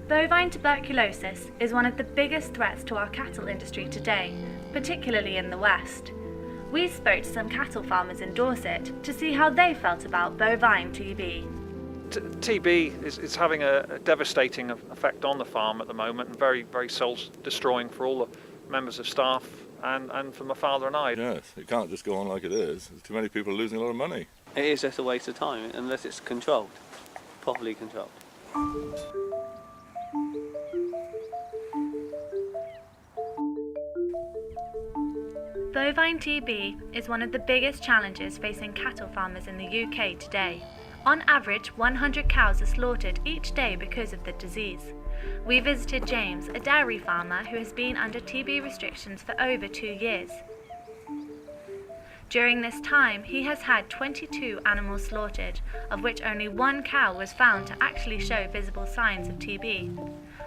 Bovine tuberculosis is one of the biggest threats to our cattle industry today, particularly in the West. We spoke to some cattle farmers in Dorset to see how they felt about bovine TB. TB is having a devastating effect on the farm at the moment, and very, very soul destroying for all the members of staff and for my father and I. Yes, it can't just go on like it is. There's too many people losing a lot of money. It is just a waste of time unless it's controlled, properly controlled. Bovine TB is one of the biggest challenges facing cattle farmers in the UK today. On average, 100 cows are slaughtered each day because of the disease. We visited James, a dairy farmer who has been under TB restrictions for over 2 years. During this time, he has had 22 animals slaughtered, of which only 1 cow was found to actually show visible signs of TB.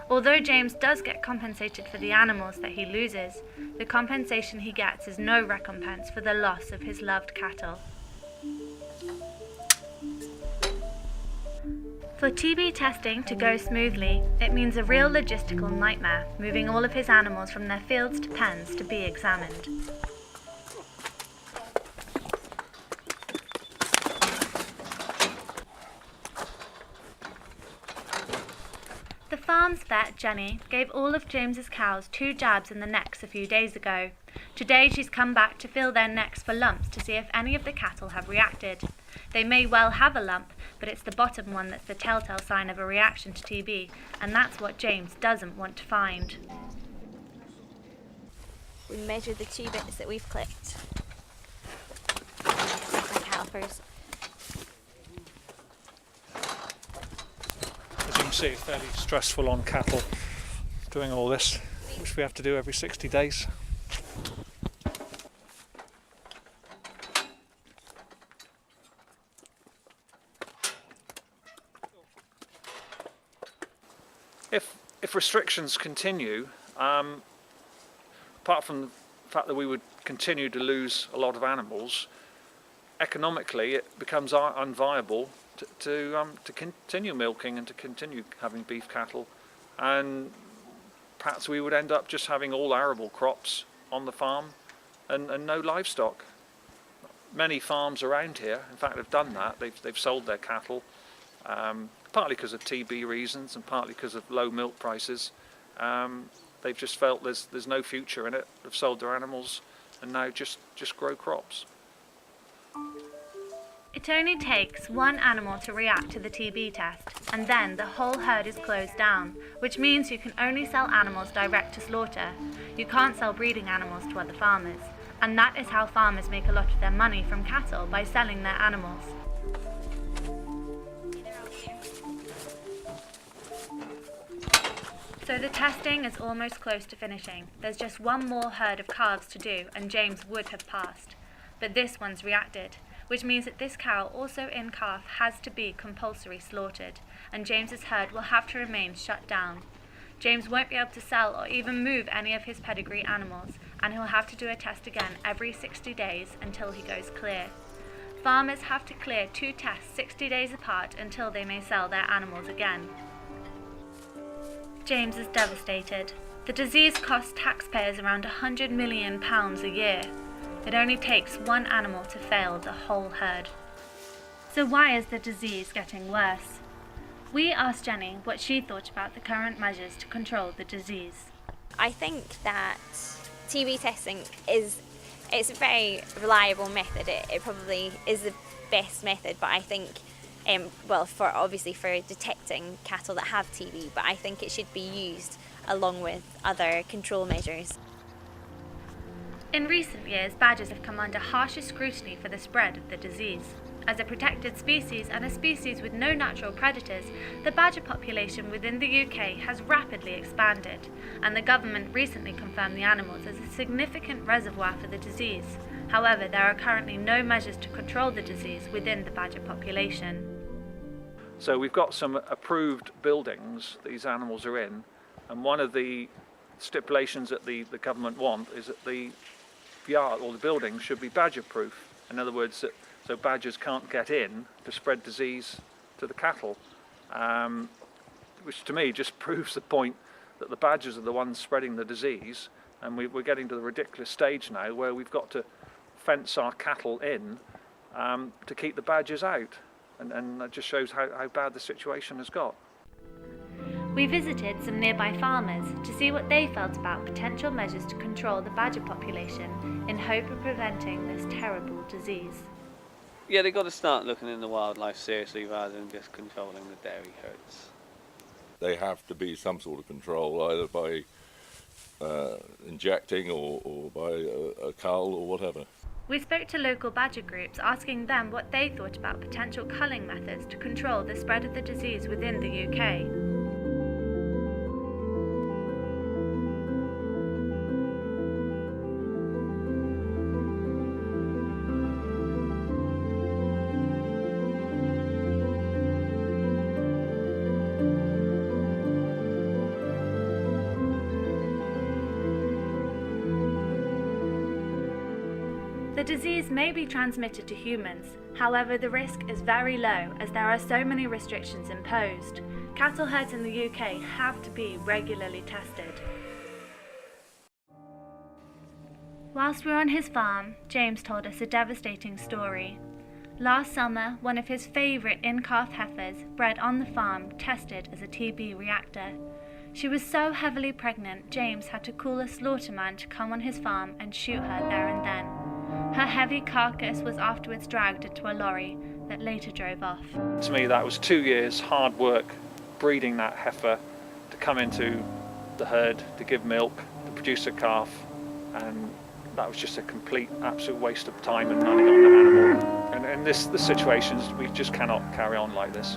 Although James does get compensated for the animals that he loses, the compensation he gets is no recompense for the loss of his loved cattle. For TB testing to go smoothly, it means a real logistical nightmare, moving all of his animals from their fields to pens to be examined. The farm's vet, Jenny, gave all of James's cows 2 jabs in the necks a few days ago. Today she's come back to feel their necks for lumps to see if any of the cattle have reacted. They may well have a lump, but it's the bottom one that's the telltale sign of a reaction to TB, and that's what James doesn't want to find. We measured the 2 bits that we've clipped. The calipers. As you can see, it's fairly stressful on cattle doing all this, which we have to do every 60 days. If restrictions continue, apart from the fact that we would continue to lose a lot of animals, economically it becomes unviable to continue milking and to continue having beef cattle, and perhaps we would end up just having all arable crops on the farm and no livestock. Many farms around here, in fact, have done that. They've sold their cattle, partly because of TB reasons and partly because of low milk prices. They've just felt there's no future in it. They've sold their animals and now just grow crops. It only takes 1 animal to react to the TB test, and then the whole herd is closed down, which means you can only sell animals direct to slaughter. You can't sell breeding animals to other farmers, and that is how farmers make a lot of their money from cattle, by selling their animals. So the testing is almost close to finishing. There's just 1 more herd of calves to do, and James would have passed. But this one's reacted, which means that this cow, also in calf, has to be compulsory slaughtered, and James's herd will have to remain shut down. James won't be able to sell or even move any of his pedigree animals, and he'll have to do a test again every 60 days until he goes clear. Farmers have to clear 2 tests 60 days apart until they may sell their animals again. James is devastated. The disease costs taxpayers around £100 million a year. It only takes 1 animal to fail the whole herd. So why is the disease getting worse? We asked Jenny what she thought about the current measures to control the disease. I think that TB testing it's a very reliable method. It probably is the best method, but I think for detecting cattle that have TB, but I think it should be used along with other control measures. In recent years, badgers have come under harsher scrutiny for the spread of the disease. As a protected species and a species with no natural predators, the badger population within the UK has rapidly expanded, and the government recently confirmed the animals as a significant reservoir for the disease. However, there are currently no measures to control the disease within the badger population. So we've got some approved buildings these animals are in, and one of the stipulations that the government want is that the yard or the building should be badger proof. In other words, so badgers can't get in to spread disease to the cattle. which to me just proves the point that the badgers are the ones spreading the disease, and we're getting to the ridiculous stage now where we've got to fence our cattle in to keep the badgers out, and that just shows how bad the situation has got. We visited some nearby farmers to see what they felt about potential measures to control the badger population in hope of preventing this terrible disease. Yeah, they've got to start looking in the wildlife seriously rather than just controlling the dairy herds. They have to be some sort of control, either by injecting or by a cull or whatever. We spoke to local badger groups asking them what they thought about potential culling methods to control the spread of the disease within the UK. The disease may be transmitted to humans, however the risk is very low as there are so many restrictions imposed. Cattle herds in the UK have to be regularly tested. Whilst we were on his farm, James told us a devastating story. Last summer, one of his favourite in-calf heifers bred on the farm tested as a TB reactor. She was so heavily pregnant, James had to call a slaughterman to come on his farm and shoot her there and then. Her heavy carcass was afterwards dragged into a lorry that later drove off. To me, that was 2 years hard work breeding that heifer to come into the herd, to give milk, to produce a calf, and that was just a complete, absolute waste of time and money on the animal. And in this situations, we just cannot carry on like this.